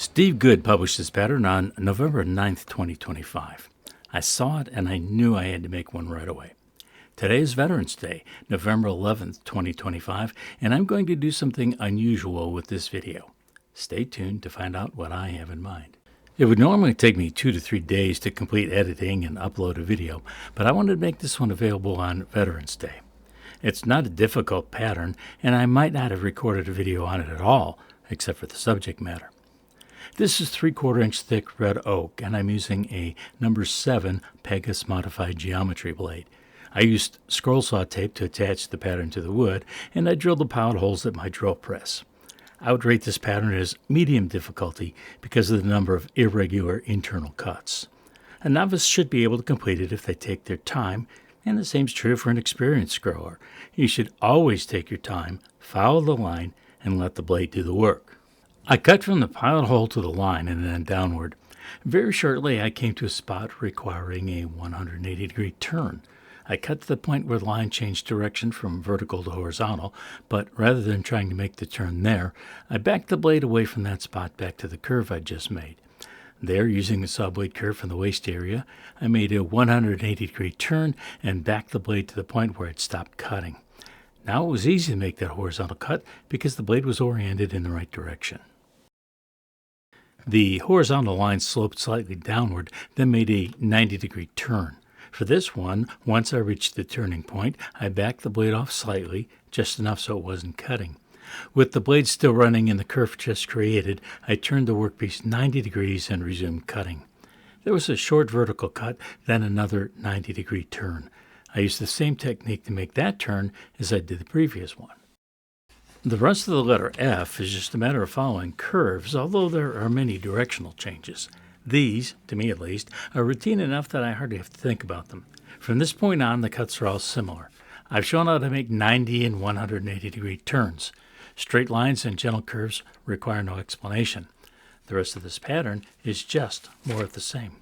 Steve Good published this pattern on November 9th, 2025. I saw it and I knew I had to make one right away. Today is Veterans Day, November 11th, 2025, and I'm going to do something unusual with this video. Stay tuned to find out what I have in mind. It would normally take me 2 to 3 days to complete editing and upload a video, but I wanted to make this one available on Veterans Day. It's not a difficult pattern, and I might not have recorded a video on it at all, except for the subject matter. This is 3/4 inch thick red oak, and I'm using a number 7 Pegas Modified Geometry blade. I used scroll saw tape to attach the pattern to the wood, and I drilled the pilot holes at my drill press. I would rate this pattern as medium difficulty because of the number of irregular internal cuts. A novice should be able to complete it if they take their time, and the same is true for an experienced scroller. You should always take your time, follow the line, and let the blade do the work. I cut from the pilot hole to the line and then downward. Very shortly, I came to a spot requiring a 180-degree turn. I cut to the point where the line changed direction from vertical to horizontal, but rather than trying to make the turn there, I backed the blade away from that spot back to the curve I'd just made. There, using the saw blade curve from the waist area, I made a 180-degree turn and backed the blade to the point where it stopped cutting. Now it was easy to make that horizontal cut because the blade was oriented in the right direction. The horizontal line sloped slightly downward, then made a 90-degree turn. For this one, once I reached the turning point, I backed the blade off slightly, just enough so it wasn't cutting. With the blade still running in the curve just created, I turned the workpiece 90 degrees and resumed cutting. There was a short vertical cut, then another 90-degree turn. I used the same technique to make that turn as I did the previous one. The rest of the letter F is just a matter of following curves, although there are many directional changes. These, to me at least, are routine enough that I hardly have to think about them. From this point on, the cuts are all similar. I've shown how to make 90 and 180-degree turns. Straight lines and gentle curves require no explanation. The rest of this pattern is just more of the same.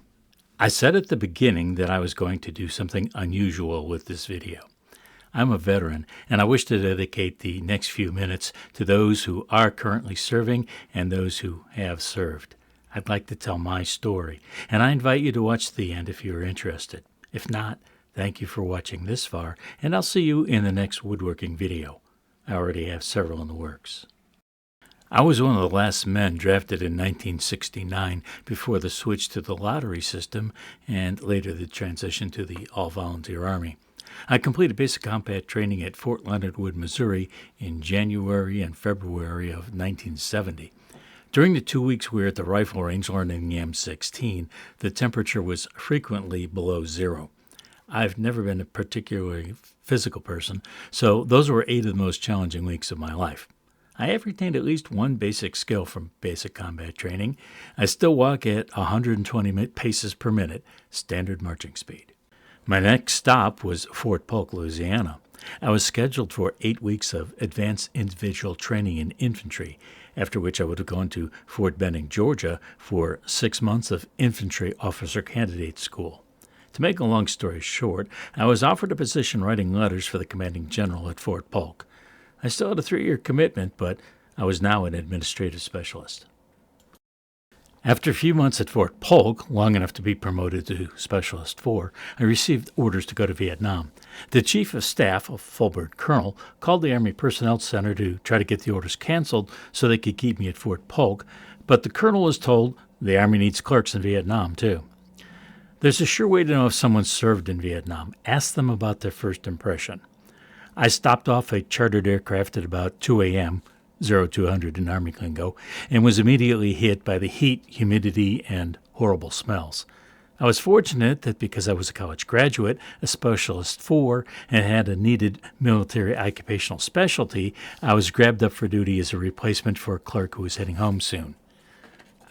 I said at the beginning that I was going to do something unusual with this video. I'm a veteran, and I wish to dedicate the next few minutes to those who are currently serving and those who have served. I'd like to tell my story, and I invite you to watch to the end if you're interested. If not, thank you for watching this far, and I'll see you in the next woodworking video. I already have several in the works. I was one of the last men drafted in 1969 before the switch to the lottery system and later the transition to the all-volunteer Army. I completed basic combat training at Fort Leonard, Missouri in January and February of 1970. During the 2 weeks we were at the rifle range learning the M16, the temperature was frequently below zero. I've never been a particularly physical person, so those were 8 of the most challenging weeks of my life. I have retained at least one basic skill from basic combat training. I still walk at 120 paces per minute, standard marching speed. My next stop was Fort Polk, Louisiana. I was scheduled for 8 weeks of advanced individual training in infantry, after which I would have gone to Fort Benning, Georgia, for 6 months of infantry officer candidate school. To make a long story short, I was offered a position writing letters for the commanding general at Fort Polk. I still had a 3-year commitment, but I was now an administrative specialist. After a few months at Fort Polk, long enough to be promoted to Specialist 4, I received orders to go to Vietnam. The Chief of Staff, a full-bird colonel, called the Army Personnel Center to try to get the orders canceled so they could keep me at Fort Polk, but the colonel was told the Army needs clerks in Vietnam, too. There's a sure way to know if someone served in Vietnam. Ask them about their first impression. I stopped off a chartered aircraft at about 2 a.m., 0200 in Army lingo, and was immediately hit by the heat, humidity, and horrible smells. I was fortunate that because I was a college graduate, a Specialist 4, and had a needed military occupational specialty, I was grabbed up for duty as a replacement for a clerk who was heading home soon.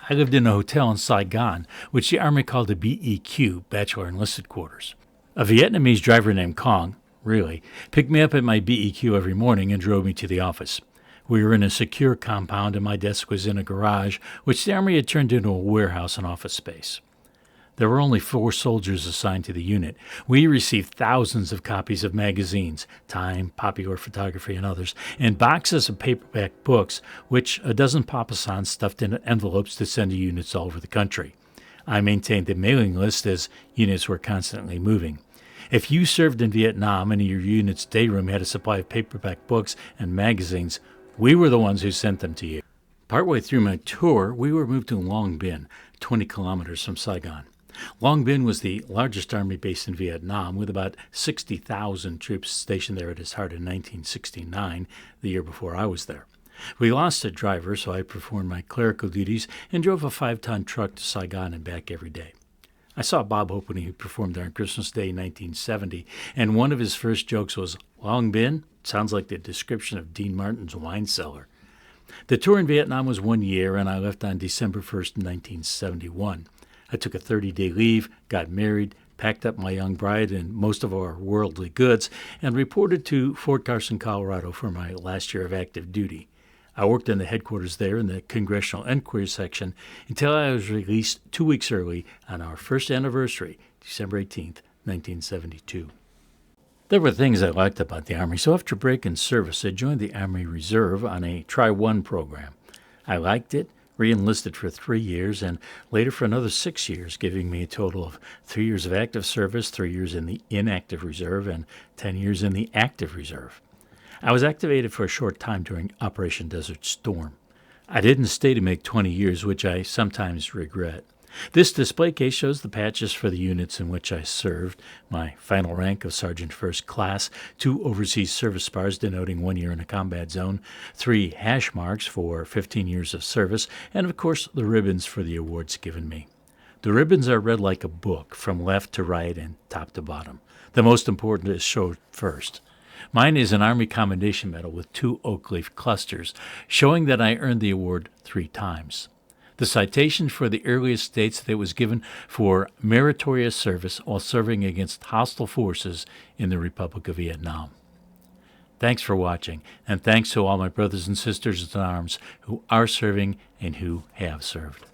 I lived in a hotel in Saigon, which the Army called a BEQ, Bachelor Enlisted Quarters. A Vietnamese driver named Kong, picked me up at my BEQ every morning and drove me to the office. We were in a secure compound, and my desk was in a garage, which the Army had turned into a warehouse and office space. There were only 4 soldiers assigned to the unit. We received thousands of copies of magazines, Time, Popular Photography, and others, and boxes of paperback books, which a dozen papassans stuffed in envelopes to send to units all over the country. I maintained the mailing list as units were constantly moving. If you served in Vietnam and your unit's day room had a supply of paperback books and magazines, we were the ones who sent them to you. Partway through my tour, we were moved to Long Binh, 20 kilometers from Saigon. Long Binh was the largest army base in Vietnam, with about 60,000 troops stationed there at its heart in 1969, the year before I was there. We lost a driver, so I performed my clerical duties and drove a 5-ton truck to Saigon and back every day. I saw Bob Hope when he performed there on Christmas Day 1970, and one of his first jokes was, "Long Binh? Sounds like the description of Dean Martin's wine cellar." The tour in Vietnam was 1 year, and I left on December 1st, 1971. I took a 30-day leave, got married, packed up my young bride and most of our worldly goods, and reported to Fort Carson, Colorado for my last year of active duty. I worked in the headquarters there in the Congressional Enquiry section until I was released 2 weeks early on our first anniversary, December 18th, 1972. There were things I liked about the Army, so after breaking service, I joined the Army Reserve on a Try-1 program. I liked it, re-enlisted for 3 years, and later for another 6 years, giving me a total of 3 years of active service, 3 years in the inactive reserve, and 10 years in the active reserve. I was activated for a short time during Operation Desert Storm. I didn't stay to make 20 years, which I sometimes regret. This display case shows the patches for the units in which I served, my final rank of Sergeant First Class, 2 overseas service bars denoting 1 year in a combat zone, 3 hash marks for 15 years of service, and of course the ribbons for the awards given me. The ribbons are read like a book, from left to right and top to bottom. The most important is shown first. Mine is an Army Commendation Medal with 2 oak leaf clusters, showing that I earned the award 3 times. The citation for the earliest states that it was given for meritorious service while serving against hostile forces in the Republic of Vietnam. Thanks for watching, and thanks to all my brothers and sisters in arms who are serving and who have served.